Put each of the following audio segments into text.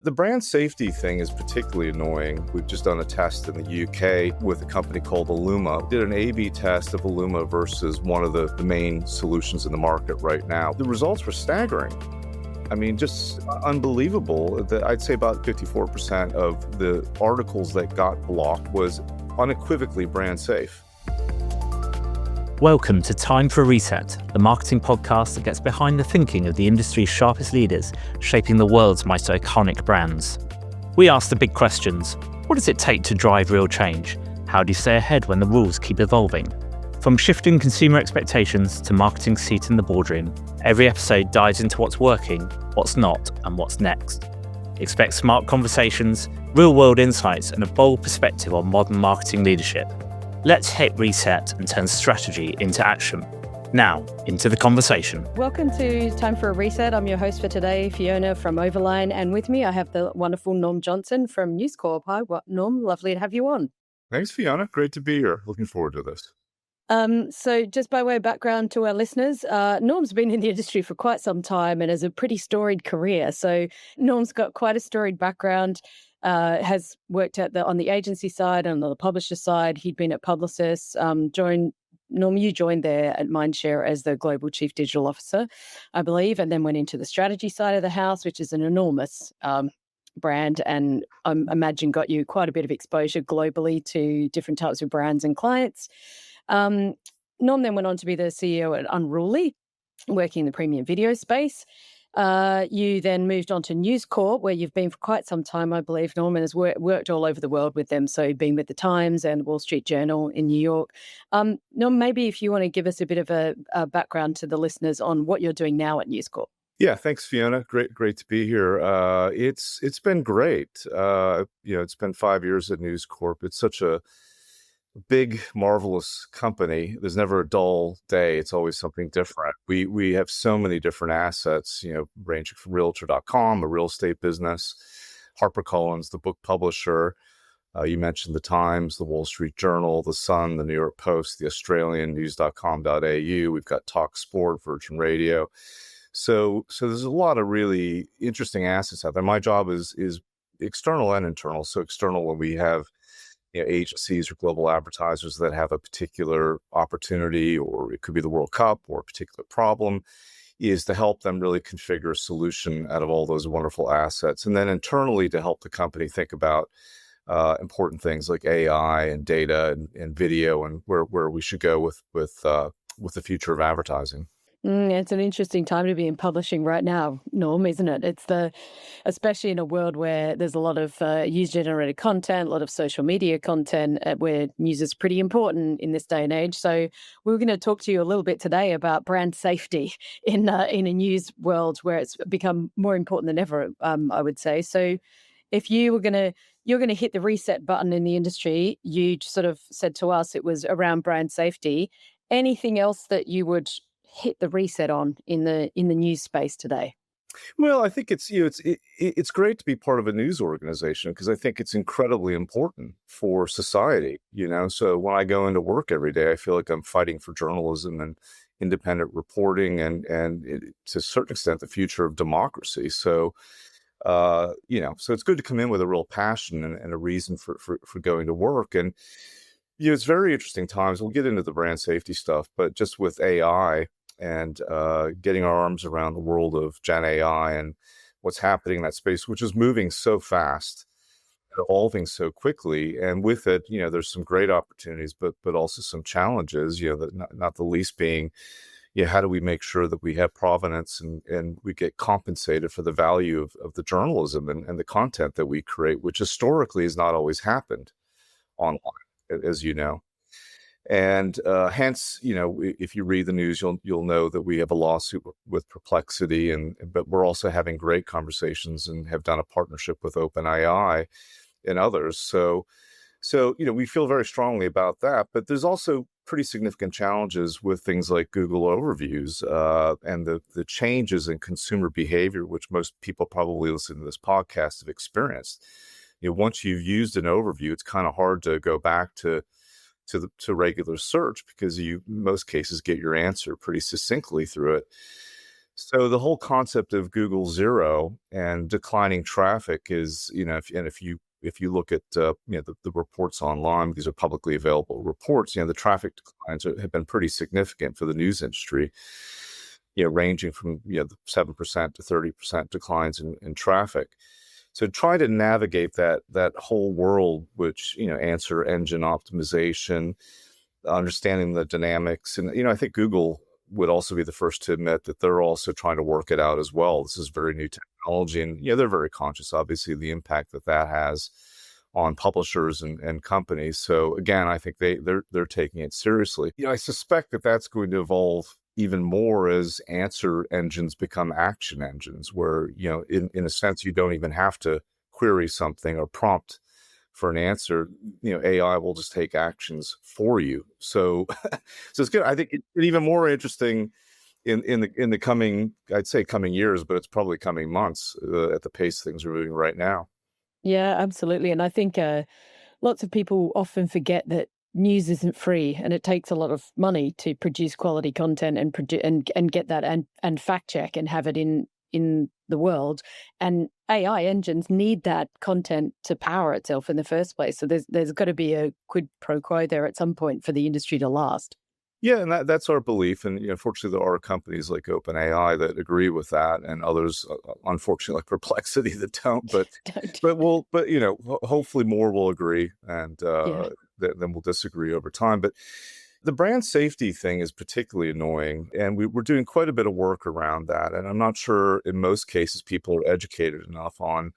The brand safety thing is particularly annoying. We've just done a test in the UK with a company called Illuma. We did an A/B test of Illuma versus one of the main solutions in the market right now. The results were staggering. I mean, just unbelievable. I'd say about 54% of the articles that got blocked was unequivocally brand safe. Welcome to Time for a Reset, the marketing podcast that gets behind the thinking of the industry's sharpest leaders, shaping the world's most iconic brands. We ask the big questions. What does it take to drive real change? How do you stay ahead when the rules keep evolving? From shifting consumer expectations to marketing seat in the boardroom, every episode dives into what's working, what's not, and what's next. Expect smart conversations, real-world insights, and a bold perspective on modern marketing leadership. Let's hit reset and turn strategy into action. Now, into the conversation. Welcome to Time for a Reset. I'm your host for today, Fiona from Overline, and with me I have the wonderful Norm Johnston from Corp. Hi, Norm, lovely to have you on. Thanks, Fiona. Great to be here. Looking forward to this. So just by way of background to our listeners, Norm's been in the industry for quite some time and has a pretty storied career. So Norm's got quite a storied background. Has worked on the agency side and on the publisher side. He'd been at Publicis. Norm, you joined there at Mindshare as the Global Chief Digital Officer, I believe, and then went into the strategy side of the house, which is an enormous brand, and I imagine got you quite a bit of exposure globally to different types of brands and clients. Norm then went on to be the CEO at Unruly, working in the premium video space. You then moved on to News Corp, where you've been for quite some time, I believe. Norman has worked all over the world with them, so been with the Times and Wall Street Journal in New York. Norm, maybe if you want to give us a bit of a background to the listeners on what you're doing now at News Corp. Yeah, thanks, Fiona. Great to be here. It's been great. It's been 5 years at News Corp. It's such a big, marvelous company. There's never a dull day. It's always something different. We have so many different assets, ranging from Realtor.com, a real estate business, HarperCollins, the book publisher. You mentioned the Times, the Wall Street Journal, the Sun, the New York Post, the Australian, news.com.au. We've got Talk Sport, Virgin Radio. So there's a lot of really interesting assets out there. My job is external and internal. So external, when we have agencies or global advertisers that have a particular opportunity, or it could be the World Cup or a particular problem, is to help them really configure a solution out of all those wonderful assets. And then internally to help the company think about important things like AI and data and video and where we should go with the future of advertising. It's an interesting time to be in publishing right now, Norm, isn't it? Especially in a world where there's a lot of user-generated content, a lot of social media content, where news is pretty important in this day and age. So we're going to talk to you a little bit today about brand safety in a news world where it's become more important than ever, I would say. So if you're going to hit the reset button in the industry, you sort of said to us it was around brand safety. Anything else that you would hit the reset on in the news space today? Well, I think it's great to be part of a news organization because I think it's incredibly important for society. So when I go into work every day, I feel like I'm fighting for journalism and independent reporting and to a certain extent the future of democracy. So so it's good to come in with a real passion and a reason for going to work. And it's very interesting times. We'll get into the brand safety stuff, but just with AI and getting our arms around the world of Gen AI and what's happening in that space, which is moving so fast, evolving so quickly. And with it, there's some great opportunities, but also some challenges, not the least being, how do we make sure that we have provenance and we get compensated for the value of the journalism and the content that we create, which historically has not always happened online, as you know. And hence, if you read the news, you'll know that we have a lawsuit with Perplexity, but we're also having great conversations and have done a partnership with OpenAI and others. So we feel very strongly about that. But there's also pretty significant challenges with things like Google overviews and the changes in consumer behavior, which most people probably listening to this podcast have experienced. Once you've used an overview, it's kind of hard to go back to regular search because you, in most cases, get your answer pretty succinctly through it. So the whole concept of Google Zero and declining traffic is, if you look at the reports online, these are publicly available reports. The traffic declines have been pretty significant for the news industry. Ranging from the 7% to 30% declines in traffic. So try to navigate that whole world, which answer engine optimization, understanding the dynamics, and I think Google would also be the first to admit that they're also trying to work it out as well. This is very new technology, and they're very conscious, obviously, the impact that has on publishers and companies. So again, I think they're taking it seriously. I suspect that that's going to evolve even more as answer engines become action engines, where in a sense you don't even have to query something or prompt for an answer. AI will just take actions for you. So it's good. I think it's even more interesting in the coming, I'd say coming years, but it's probably coming months at the pace things are moving right now. Yeah, absolutely. And I think lots of people often forget that news isn't free, and it takes a lot of money to produce quality content and get that and fact check and have it in the world. And AI engines need that content to power itself in the first place. So there's got to be a quid pro quo there at some point for the industry to last. Yeah, and that's our belief. And unfortunately, there are companies like OpenAI that agree with that, and others, unfortunately, like Perplexity, that don't. But hopefully more will agree, and then we'll disagree over time. But the brand safety thing is particularly annoying, and we're doing quite a bit of work around that. And I'm not sure in most cases people are educated enough on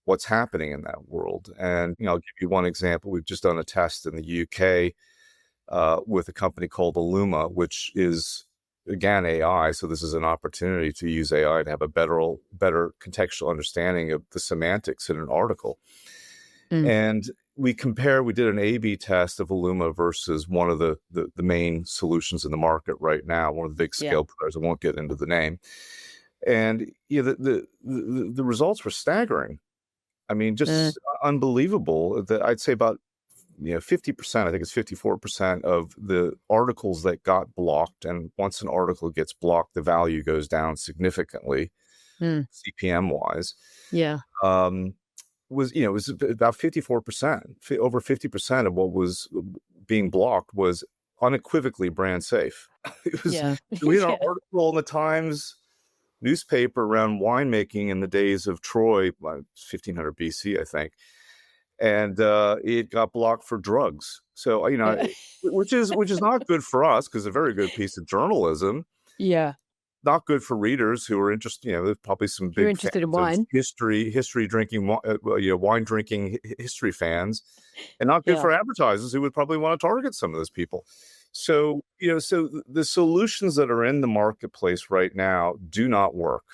what's happening in that world. And I'll give you one example. We've just done a test in the UK. With a company called Illuma, which is, again, AI. So this is an opportunity to use AI to have a better contextual understanding of the semantics in an article. And we did an A/B test of Illuma versus one of the main solutions in the market right now, one of the big scale players. I won't get into the name. And the results were staggering. I mean, just unbelievable. I'd say about 50%, I think it's 54% of the articles that got blocked. And once an article gets blocked, the value goes down significantly, CPM wise. Yeah. Was about 54%, over 50% of what was being blocked was unequivocally brand safe. It was, we had an article in the Times newspaper around winemaking in the days of Troy, 1500 BC, I think. And it got blocked for drugs. So, which is not good for us, because a very good piece of journalism. Yeah. Not good for readers who are interested. There's probably some big interested in wine, history drinking, wine drinking history fans, and not good for advertisers who would probably want to target some of those people. So, so the solutions that are in the marketplace right now do not work.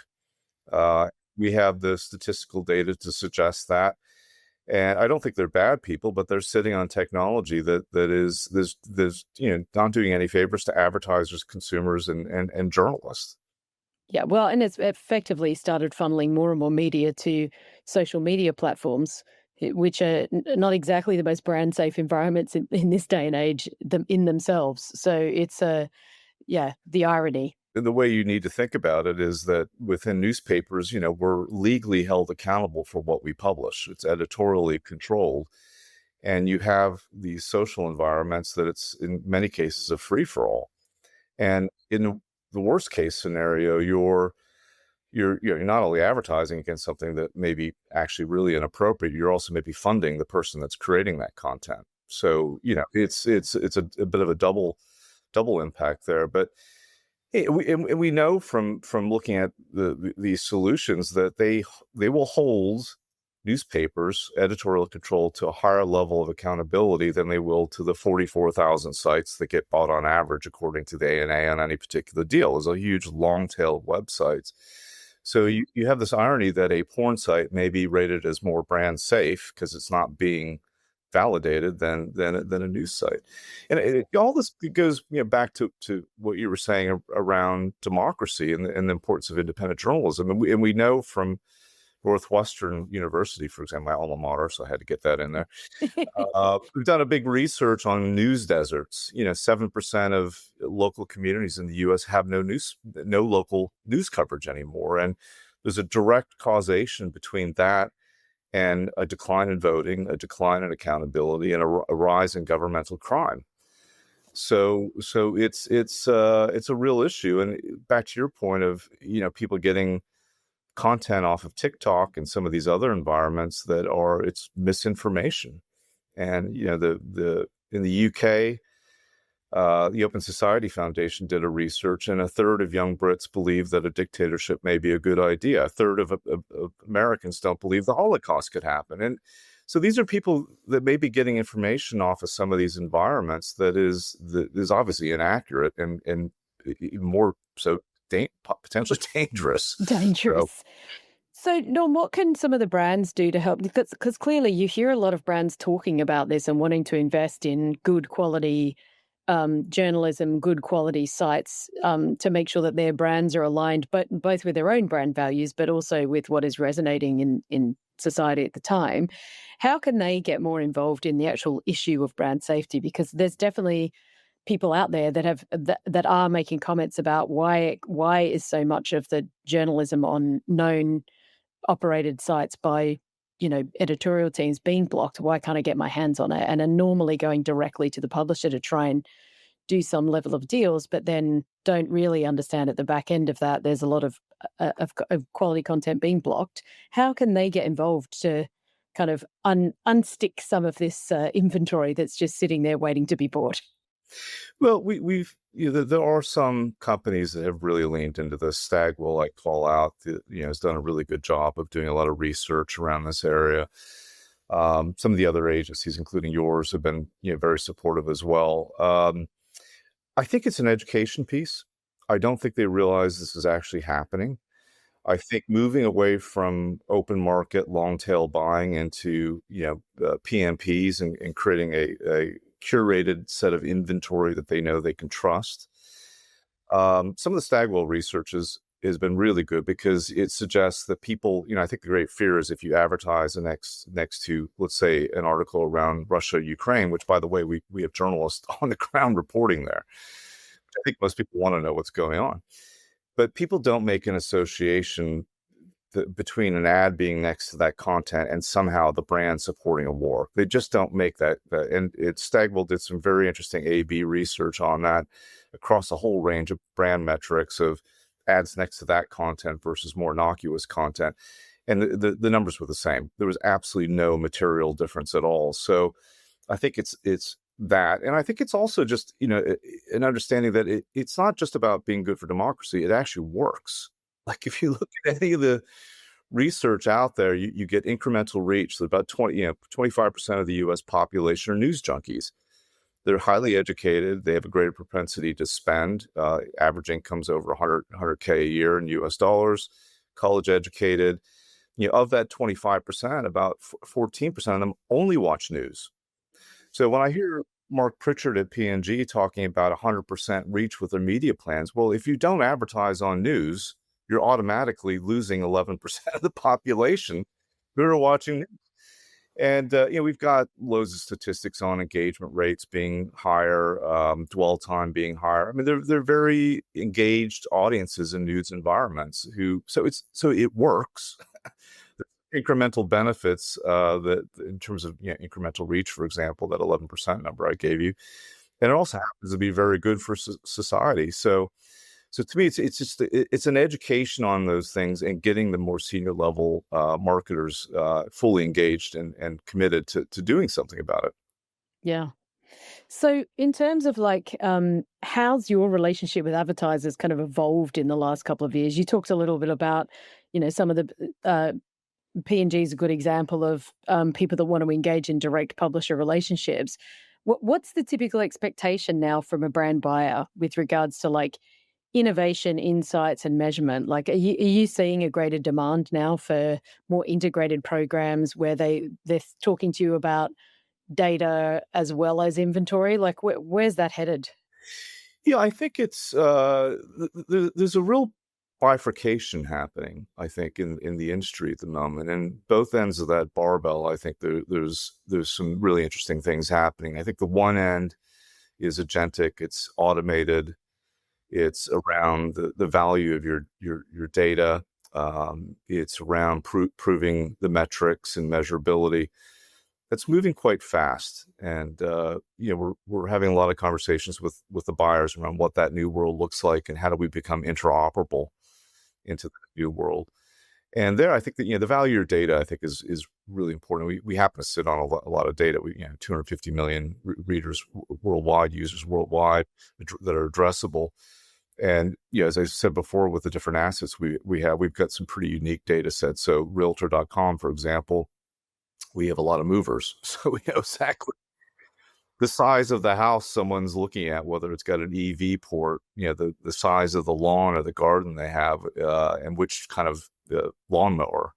We have the statistical data to suggest that. And I don't think they're bad people, but they're sitting on technology that is not doing any favors to advertisers, consumers, and journalists. Yeah, well, and it's effectively started funneling more and more media to social media platforms, which are not exactly the most brand safe environments in this day and age in themselves. So it's the irony. The way you need to think about it is that within newspapers, we're legally held accountable for what we publish. It's editorially controlled. And you have these social environments that it's in many cases a free for all. And in the worst case scenario, you're not only advertising against something that may be actually really inappropriate, you're also maybe funding the person that's creating that content. So, it's a bit of a double impact there. But we know from looking at these solutions that they will hold newspapers editorial control to a higher level of accountability than they will to the 44,000 sites that get bought on average, according to the ANA, on any particular deal. There's a huge long tail of websites. So you have this irony that a porn site may be rated as more brand safe because it's not being validated than a news site. And all this goes back to what you were saying around democracy and the importance of independent journalism. And we know from Northwestern University, for example, my alma mater, so I had to get that in there. We've done a big research on news deserts. 7% of local communities in the U.S. have no local news coverage anymore. And there's a direct causation between that and a decline in voting, a decline in accountability, and a rise in governmental crime. So it's a real issue. And back to your point of, people getting content off of TikTok and some of these other environments it's misinformation. And in the UK, the Open Society Foundation did a research, and a third of young Brits believe that a dictatorship may be a good idea. A third of Americans don't believe the Holocaust could happen. And so these are people that may be getting information off of some of these environments that is obviously inaccurate and more so potentially dangerous. Dangerous. So, Norm, what can some of the brands do to help? Because clearly you hear a lot of brands talking about this and wanting to invest in good quality journalism, good quality sites to make sure that their brands are aligned, but both with their own brand values, but also with what is resonating in society at the time. How can they get more involved in the actual issue of brand safety? Because there's definitely people out there that are making comments about why is so much of the journalism on known operated sites by editorial teams being blocked. Why can't I get my hands on it? And are normally going directly to the publisher to try and do some level of deals, but then don't really understand at the back end of that there's a lot of quality content being blocked. How can they get involved to kind of unstick some of this inventory that's just sitting there waiting to be bought? Well, there are some companies that have really leaned into this. Stagwell, I call out, has done a really good job of doing a lot of research around this area. Some of the other agencies, including yours, have been very supportive as well. I think it's an education piece. I don't think they realize this is actually happening. I think moving away from open market long tail buying into PMPs and creating a curated set of inventory that they know they can trust. Some of the Stagwell research has been really good because it suggests that people, I think the great fear is if you advertise next to, let's say, an article around Russia, Ukraine, which, by the way, we have journalists on the ground reporting there. I think most people want to know what's going on. But people don't make an association between an ad being next to that content and somehow the brand supporting a war. They just don't make that. And Stagwell did some very interesting A/B research on that across a whole range of brand metrics of ads next to that content versus more innocuous content. And the numbers were the same. There was absolutely no material difference at all. So I think it's that. And I think it's also just, an understanding that it's not just about being good for democracy. It actually works. Like if you look at any of the research out there, you get incremental reach. So about 25% of the U.S. population are news junkies. They're highly educated. They have a greater propensity to spend. Average income's over 100K a year in U.S. dollars. College educated. Of that 25%, about 14% of them only watch news. So when I hear Mark Pritchard at P&G talking about 100% reach with their media plans, well, if you don't advertise on news, you're automatically losing 11% of the population who are watching news. And, we've got loads of statistics on engagement rates being higher, dwell time being higher. I mean, they're very engaged audiences in news environments so it works. Incremental benefits that in terms of incremental reach, for example, that 11% number I gave you. And it also happens to be very good for society. So to me, it's an education on those things and getting the more senior level marketers fully engaged and committed to doing something about it. Yeah. So in terms of how's your relationship with advertisers kind of evolved in the last couple of years? You talked a little bit about, some of the P&G is a good example of people that want to engage in direct publisher relationships. What's the typical expectation now from a brand buyer with regards to innovation, insights, and measurement? Are you seeing a greater demand now for more integrated programs where they're talking to you about data as well as inventory? Where's that headed? Yeah, I think it's there's a real bifurcation happening, I think, in the industry at the moment. And both ends of that barbell, I think there's some really interesting things happening. I think the one end is agentic, it's automated, it's around the value of your data. It's around proving the metrics and measurability. That's moving quite fast, and we're having a lot of conversations with the buyers around what that new world looks like and how do we become interoperable into the new world. And there, I think that the value of your data, I think, is really important. We happen to sit on a lot of data. We 250 million readers worldwide, users worldwide that are addressable. And as I said before, with the different assets we've got some pretty unique data sets. So Realtor.com, for example, we have a lot of movers, so we know exactly the size of the house someone's looking at, whether it's got an EV port, the size of the lawn or the garden they have, and which kind of lawnmower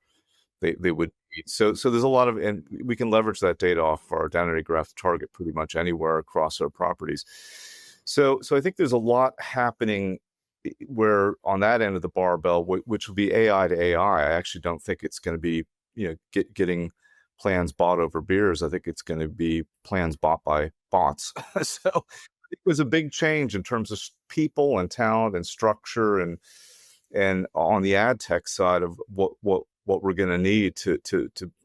they would need. So there's a lot of, and we can leverage that data off our identity graph to target pretty much anywhere across our properties. So I think there's a lot happening where on that end of the barbell, which will be AI to AI. I actually don't think it's going to be getting plans bought over beers. I think it's going to be plans bought by bots. So it was a big change in terms of people and talent and structure and on the ad tech side of what we're going to need to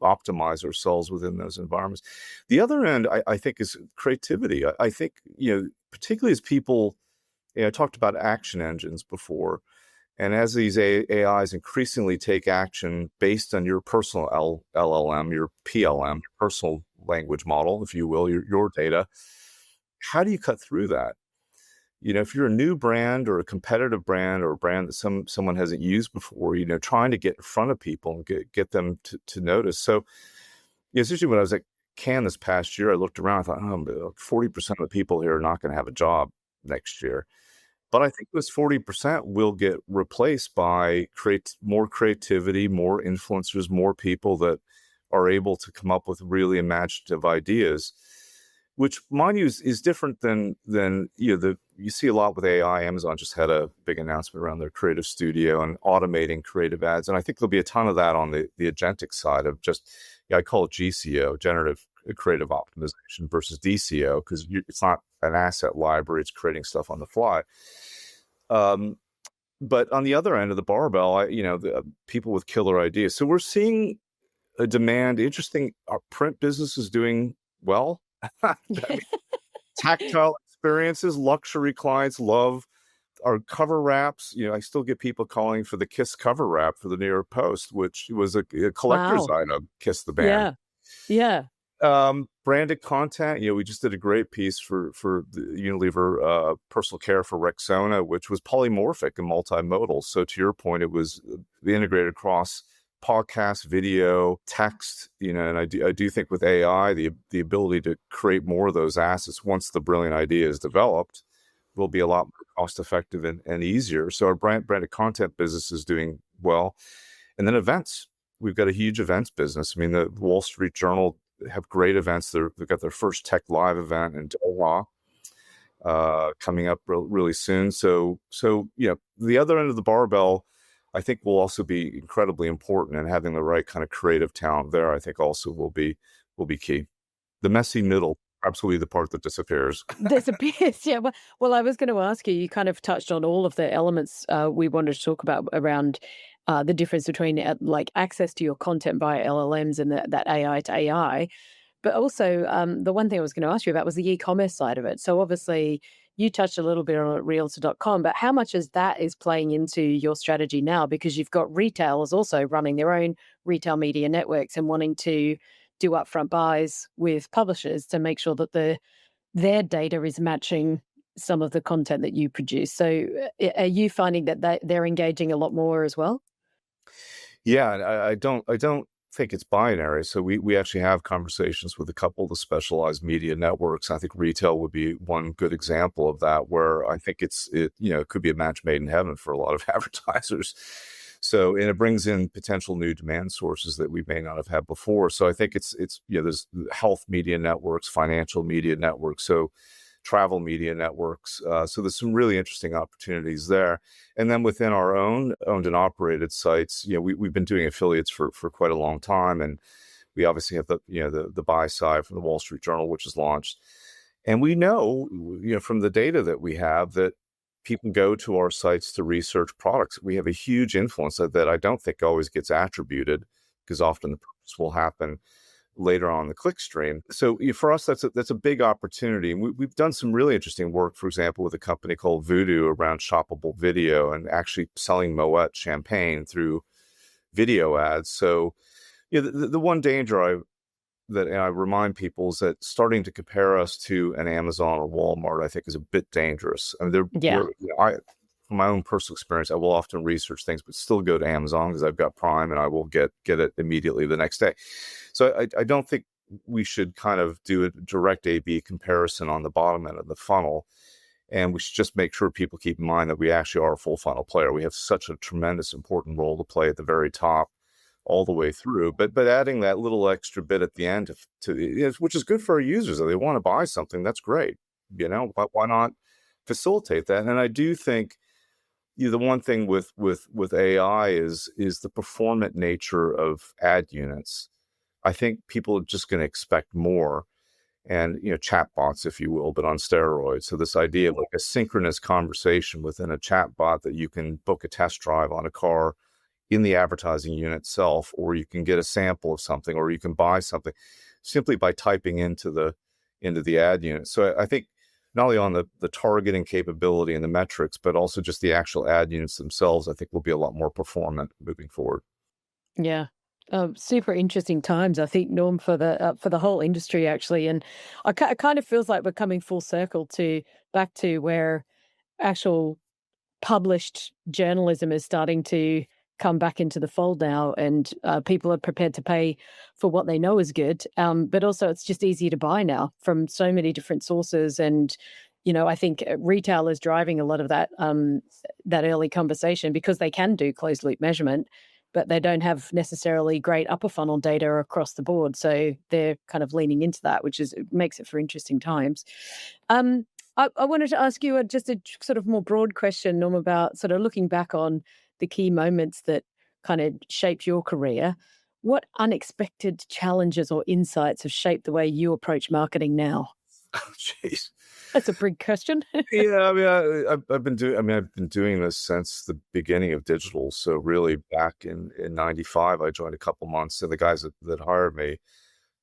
optimize ourselves within those environments. The other end, I think, is creativity. I think, particularly as people, I talked about action engines before, and as these AIs increasingly take action based on your personal LLM, your PLM, your personal language model, if you will, your data, how do you cut through that? If you're a new brand or a competitive brand or a brand that someone hasn't used before, trying to get in front of people and get them to notice. So, especially when I was at Cannes this past year, I looked around, I thought, 40% of the people here are not going to have a job next year. But I think this 40% will get replaced by more creativity, more influencers, more people that are able to come up with really imaginative ideas, which, mind you, is different than you see a lot with AI. Amazon just had a big announcement around their creative studio and automating creative ads. And I think there'll be a ton of that on the agentic side of just, I call it GCO, generative creative optimization, versus DCO, because it's not an asset library, it's creating stuff on the fly. But on the other end of the barbell, the people with killer ideas. So we're seeing a demand. Interesting, our print business is doing well. I mean, tactile experiences, luxury clients love our cover wraps. I still get people calling for the Kiss cover wrap for the New York Post, which was a collector's item, Kiss the band. Yeah. Branded content. We just did a great piece for the Unilever personal care for Rexona, which was polymorphic and multimodal. So to your point, it was integrated across podcast, video, text, and I do think with AI, the ability to create more of those assets once the brilliant idea is developed will be a lot more cost effective and easier. So our branded content business is doing well. And then events. We've got a huge events business. I mean, the Wall Street Journal have great events. They've got their first Tech Live event in Doha coming up really soon. So the other end of the barbell, I think, will also be incredibly important, and having the right kind of creative talent there, I think, also will be key. The messy middle, absolutely the part that disappears. Disappears, yeah. Well, I was going to ask you. You kind of touched on all of the elements we wanted to talk about around the difference between like access to your content via LLMs and that AI to AI. But also, the one thing I was going to ask you about was the e-commerce side of it. So obviously, you touched a little bit on Realtor.com, but how much is playing into your strategy now? Because you've got retailers also running their own retail media networks and wanting to do upfront buys with publishers to make sure that their data is matching some of the content that you produce. So are you finding that they're engaging a lot more as well? Yeah, and I don't think it's binary. So we actually have conversations with a couple of the specialized media networks. I think retail would be one good example of that, where I think it could be a match made in heaven for a lot of advertisers. So, and it brings in potential new demand sources that we may not have had before. So I think it's there's health media networks, financial media networks. So travel media networks. So there's some really interesting opportunities there. And then within our own owned and operated sites, we've been doing affiliates for quite a long time. And we obviously have the buy side from the Wall Street Journal, which is launched. And we know, from the data that we have, that people go to our sites to research products. We have a huge influence that I don't think always gets attributed, because often the purchase will happen later on the click stream. So for us, that's a big opportunity. And we've done some really interesting work, for example, with a company called Voodoo around shoppable video and actually selling Moet champagne through video ads. So the one danger that I remind people is that starting to compare us to an Amazon or Walmart, I think, is a bit dangerous. I mean, from my own personal experience, I will often research things, but still go to Amazon because I've got Prime and I will get it immediately the next day. So I don't think we should kind of do a direct A/B comparison on the bottom end of the funnel. And we should just make sure people keep in mind that we actually are a full funnel player. We have such a tremendous, important role to play at the very top, all the way through, but adding that little extra bit at the end which is good for our users. If they want to buy something, that's great. But why not facilitate that? And I do think the one thing with AI is the performant nature of ad units. I think people are just going to expect more, and chatbots, if you will, but on steroids. So this idea of like a synchronous conversation within a chatbot that you can book a test drive on a car in the advertising unit itself, or you can get a sample of something, or you can buy something simply by typing into the ad unit. So I think not only on the targeting capability and the metrics, but also just the actual ad units themselves, I think will be a lot more performant moving forward. Yeah. Super interesting times, I think, Norm, for the whole industry, actually. And it kind of feels like we're coming full circle back to where actual published journalism is starting to come back into the fold now, and people are prepared to pay for what they know is good. But also, it's just easier to buy now from so many different sources. And I think retail is driving a lot of that early conversation, because they can do closed loop measurement, but they don't have necessarily great upper funnel data across the board. So they're kind of leaning into that, which makes it for interesting times. I wanted to ask you just a sort of more broad question, Norm, about sort of looking back on the key moments that kind of shaped your career. What unexpected challenges or insights have shaped the way you approach marketing now? Oh, jeez. That's a big question. Yeah, I mean, I've been doing this since the beginning of digital. So really, back in '95, I joined a couple months, and the guys that hired me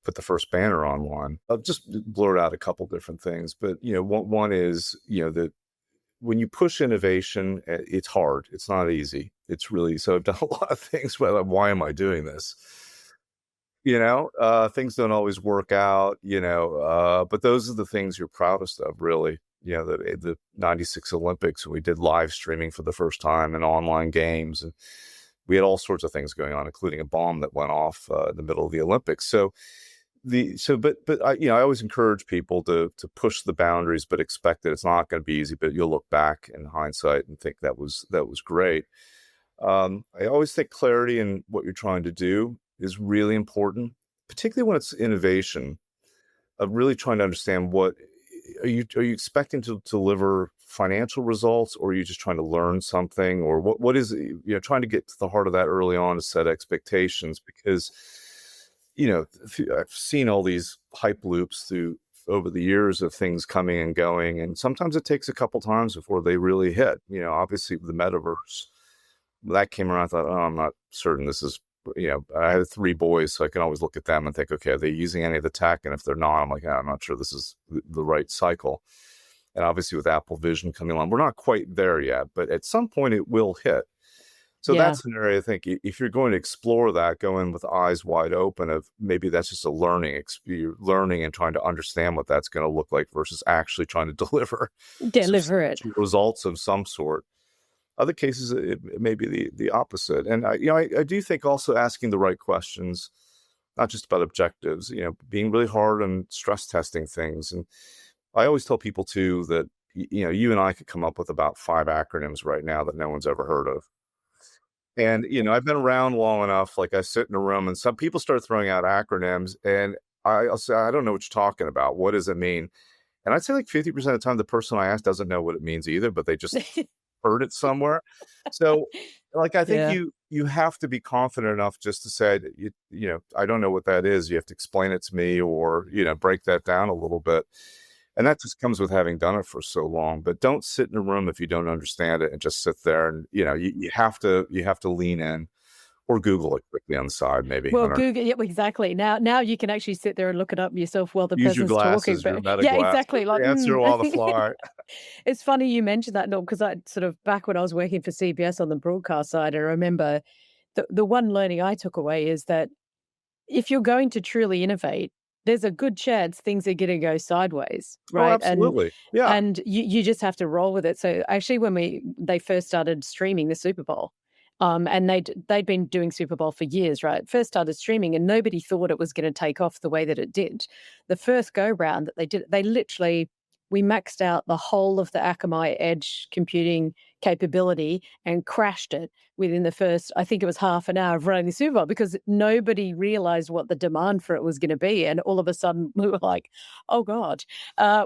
put the first banner online. I've just blurred out a couple different things, but one is that when you push innovation, it's hard. It's not easy. It's really, so I've done a lot of things. Well, why am I doing this? Things don't always work out. But those are the things you're proudest of, really. The '96 Olympics, we did live streaming for the first time and online games, and we had all sorts of things going on, including a bomb that went off in the middle of the Olympics. But I always encourage people to push the boundaries, but expect that it's not going to be easy. But you'll look back in hindsight and think that was great. I always think clarity in what you're trying to do is really important, particularly when it's innovation. Of really trying to understand what are you expecting to deliver financial results, or are you just trying to learn something, or what is trying to get to the heart of that early on to set expectations, because I've seen all these hype loops over the years of things coming and going, and sometimes it takes a couple times before they really hit. Obviously the metaverse that came around, I thought, I'm not certain this is. I had 3 boys, so I can always look at them and think, okay, are they using any of the tech? And if they're not, I'm like, I'm not sure this is the right cycle. And obviously with Apple Vision coming along, we're not quite there yet, but at some point it will hit. So that's an area, I think, if you're going to explore that, go in with eyes wide open of maybe that's just a learning and trying to understand what that's going to look like versus actually trying to deliver it. Results of some sort. Other cases, it may be the opposite. And I do think also asking the right questions, not just about objectives, being really hard on stress testing things. And I always tell people too that, you and I could come up with about 5 acronyms right now that no one's ever heard of. And, I've been around long enough, like I sit in a room and some people start throwing out acronyms and I'll say, I don't know what you're talking about. What does it mean? And I'd say like 50% of the time, the person I ask doesn't know what it means either, but they just heard it somewhere. So like, I think Yeah. you have to be confident enough just to say, that I don't know what that is. You have to explain it to me, or, break that down a little bit. And that just comes with having done it for so long. But don't sit in a room if you don't understand it and just sit there. And, you have to lean in, or Google it quickly on the side, maybe. I Well, don't know. Google, yeah, exactly. Now you can actually sit there and look it up yourself while the Use your person's talking. glasses, your But meta yeah, glasses, exactly. Like, answer while the fly. it's funny you mentioned that, Norm, because I sort of back when I was working for CBS on the broadcast side, I remember the one learning I took away is that if you're going to truly innovate, there's a good chance things are going to go sideways, Oh, right? And absolutely. Yeah. and you just have to roll with it. So actually, when they first started streaming the Super Bowl, and they'd been doing Super Bowl for years, right? First started streaming, and nobody thought it was going to take off the way that it did. The first go round that they did, we maxed out the whole of the Akamai edge computing capability and crashed it within the first, I think it was half an hour of running the Super Bowl, because nobody realized what the demand for it was going to be. And all of a sudden we were like, oh God,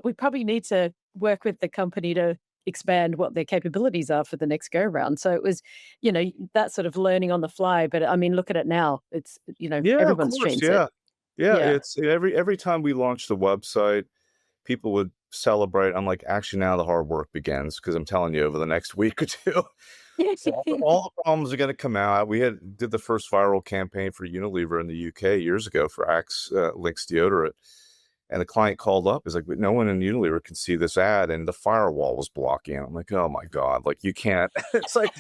we probably need to work with the company to expand what their capabilities are for the next go round. So it was, that sort of learning on the fly. But I mean, look at it now. It's, Yeah, of everyone course. streams it. Yeah. Yeah. Yeah. It's every time we launched the website, people would celebrate. I'm like, actually, now the hard work begins, because I'm telling you, over the next week or two, all the problems are going to come out. We did the first viral campaign for Unilever in the UK years ago for Axe Lynx deodorant. And the client called up. He's like, but no one in Unilever can see this ad, and the firewall was blocking it. I'm like, oh my God, like, you can't. It's like,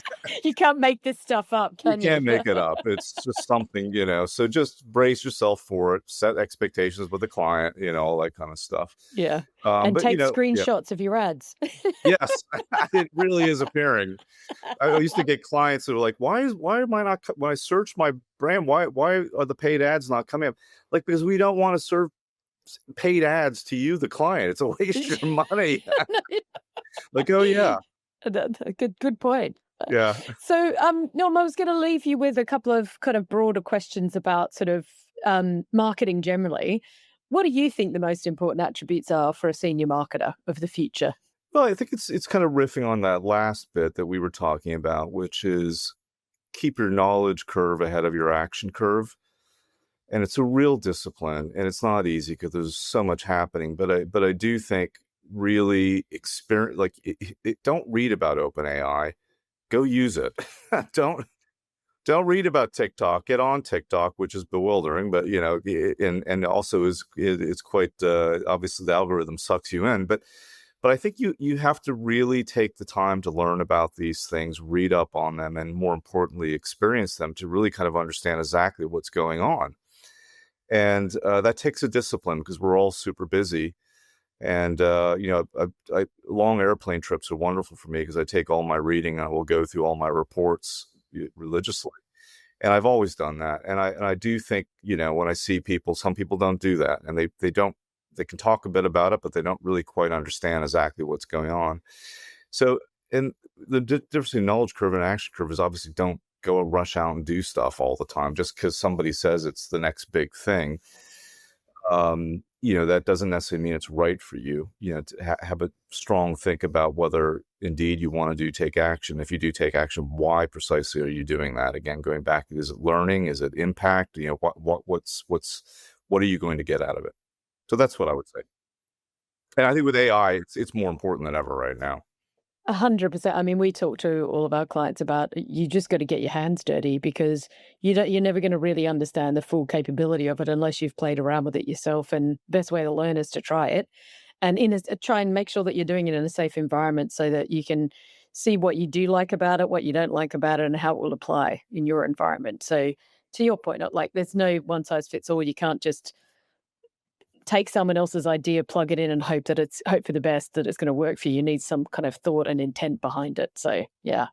You can't make this stuff up, you can you? can't make it up. It's just something, so just brace yourself for it, set expectations with the client, all that kind of stuff. Yeah. And But take yeah, screenshots of your ads. yes, it really is appearing. I used to get clients that were like, why am I not, when I search my brand, why are the paid ads not coming up? Like, because we don't want to serve paid ads to you, the client. It's a waste of your money. Like, oh yeah. Good point. Yeah. So, Norm, I was going to leave you with a couple of kind of broader questions about sort of marketing generally. What do you think the most important attributes are for a senior marketer of the future? Well, I think it's kind of riffing on that last bit that we were talking about, which is keep your knowledge curve ahead of your action curve. And it's a real discipline, and it's not easy because there's so much happening. But I do think really experience, like, don't read about OpenAI, go use it. don't read about TikTok. Get on TikTok, which is bewildering, but and also it's quite obviously the algorithm sucks you in. But I think you have to really take the time to learn about these things, read up on them, and more importantly, experience them to really kind of understand exactly what's going on. And that takes a discipline, because we're all super busy. And, long airplane trips are wonderful for me, because I take all my reading and I will go through all my reports religiously. And I've always done that. And I do think, when I see people, some people don't do that, and they can talk a bit about it, but they don't really quite understand exactly what's going on. So, and the difference between knowledge curve and action curve is obviously don't go and rush out and do stuff all the time just because somebody says it's the next big thing. That doesn't necessarily mean it's right for you. To have a strong think about whether indeed you want to take action. If you do take action, why precisely are you doing that? Again, going back, is it learning? Is it impact? What are you going to get out of it? So that's what I would say. And I think with AI, it's more important than ever right now. 100%. I mean, we talk to all of our clients about you just got to get your hands dirty, because you're never going to really understand the full capability of it unless you've played around with it yourself. And best way to learn is to try it, and try and make sure that you're doing it in a safe environment so that you can see what you do like about it, what you don't like about it, and how it will apply in your environment. So to your point, not like there's no one size fits all. You can't just take someone else's idea, plug it in, and hope for the best that it's going to work for you. You need some kind of thought and intent behind it. So yeah.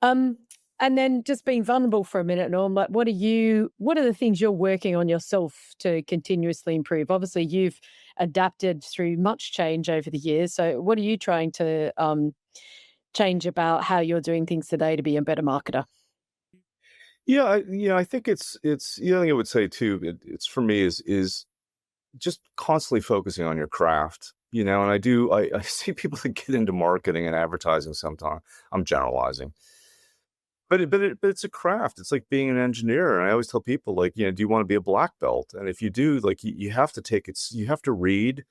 And then just being vulnerable for a minute, Norm, like what are the things you're working on yourself to continuously improve? Obviously you've adapted through much change over the years. So what are you trying to change about how you're doing things today to be a better marketer? Yeah, I think it's the other thing I would say too, it's for me is just constantly focusing on your craft. And I see people that get into marketing and advertising sometimes. I'm generalizing. But it's a craft. It's like being an engineer. And I always tell people, like, do you want to be a black belt? And if you do, like, you have to you have to read,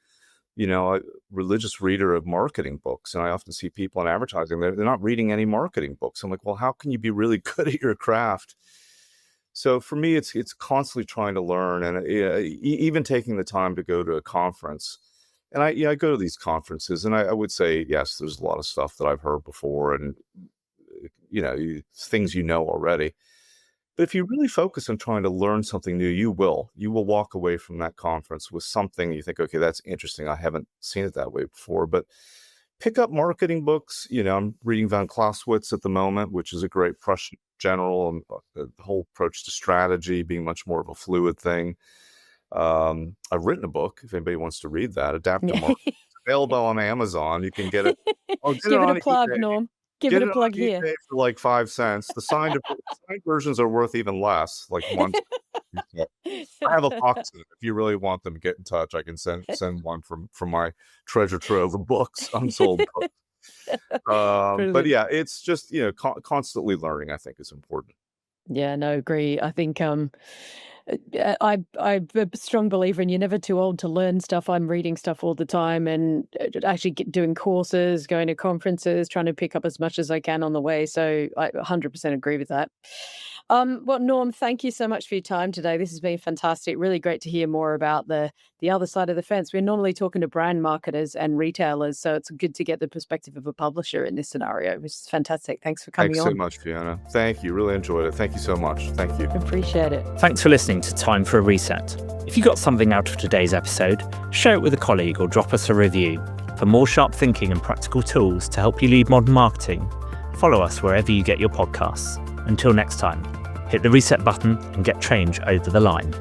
a religious reader of marketing books. And I often see people in advertising, they're not reading any marketing books. I'm like, well, how can you be really good at your craft? So for me, it's constantly trying to learn, and even taking the time to go to a conference. And I go to these conferences, and I would say, yes, there's a lot of stuff that I've heard before, and things already. But if you really focus on trying to learn something new, you will walk away from that conference with something you think, okay, that's interesting. I haven't seen it that way before. But pick up marketing books. I'm reading Van Clausewitz at the moment, which is a great Prussian general, and the whole approach to strategy being much more of a fluid thing. I've written a book, if anybody wants to read that, Adaptive Marketing. It's available on Amazon. You can get it. Give it a plug, eBay. Norm. Give Get it a it plug on here. eBay for like 5 cents. The signed versions are worth even less, like 1 cent. I have a box of it. If you really want them, get in touch. I can send one from my treasure trove of books, unsold books. But yeah, it's just constantly learning, I think, is important. Yeah, no, agree. I think I'm a strong believer in you're never too old to learn stuff. I'm reading stuff all the time, and actually doing courses, going to conferences, trying to pick up as much as I can on the way. So I 100% agree with that. Well, Norm, thank you so much for your time today. This has been fantastic. Really great to hear more about the other side of the fence. We're normally talking to brand marketers and retailers, so it's good to get the perspective of a publisher in this scenario, which is fantastic. Thanks for coming on. Thanks so much, Fiona. Thank you. Really enjoyed it. Thank you so much. Thank you. Appreciate it. Thanks for listening to Time for a Reset. If you got something out of today's episode, share it with a colleague or drop us a review. For more sharp thinking and practical tools to help you lead modern marketing, follow us wherever you get your podcasts. Until next time, hit the reset button and get change over the line.